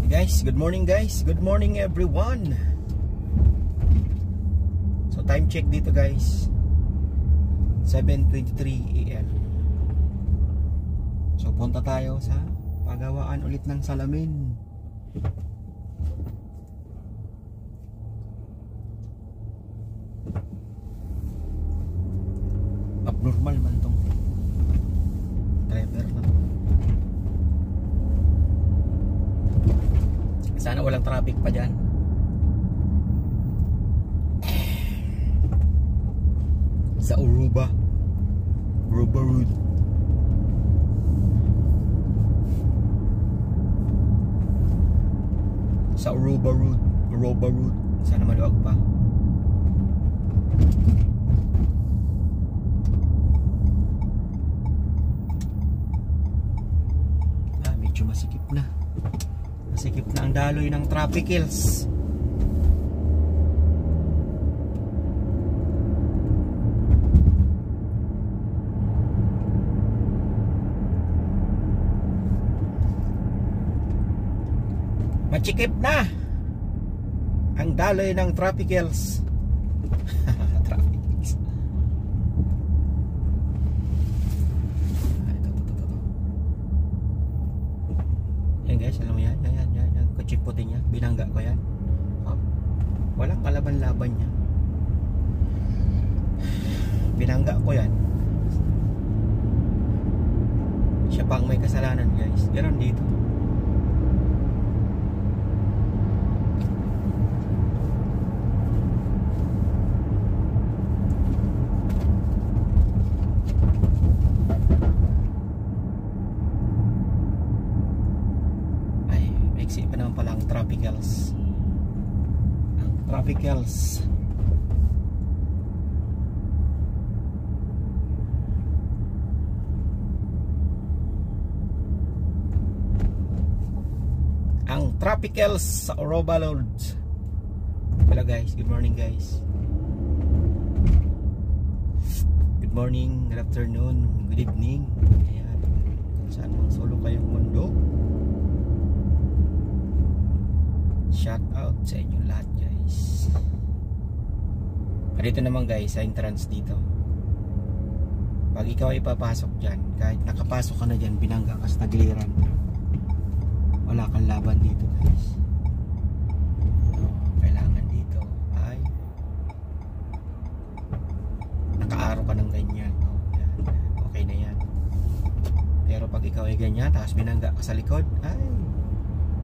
Guys, good morning everyone. So time check dito guys, 7:23 AM. So punta tayo sa pagawaan ulit ng salamin. Abnormal man tong driver na to. Sana walang traffic pa dyan. Sa Aruba Road. Sa Aruba Road. Sana maluwag pa. Medyo masikip na ang daloy ng traffic hills. Machikip na ang daloy ng traffic hills. Traffic hills. Yan guys, alam mo yan kutsing puti niya, binangga ko yan. Walang kalaban-laban niya, binangga ko yan. Siya pang may kasalanan guys. Ganon dito. Pa naman pala ang traffic hills. Ang traffic hills sa Aruba Road. Hello guys, good morning guys. Good morning, good afternoon, good evening. Ayan, kung saan mang sulok kayong mundo, shout out sa inyong lahat guys. Dito naman guys sa entrance dito, pag ikaw ay papasok dyan, kahit nakapasok ka na dyan, binangga ka sa tagliran, wala kang laban dito guys. Kailangan dito ay nakaaro ka ng ganyan, yan, okay na yan. Pero pag ikaw ay ganyan tapos binangga ka sa likod, ay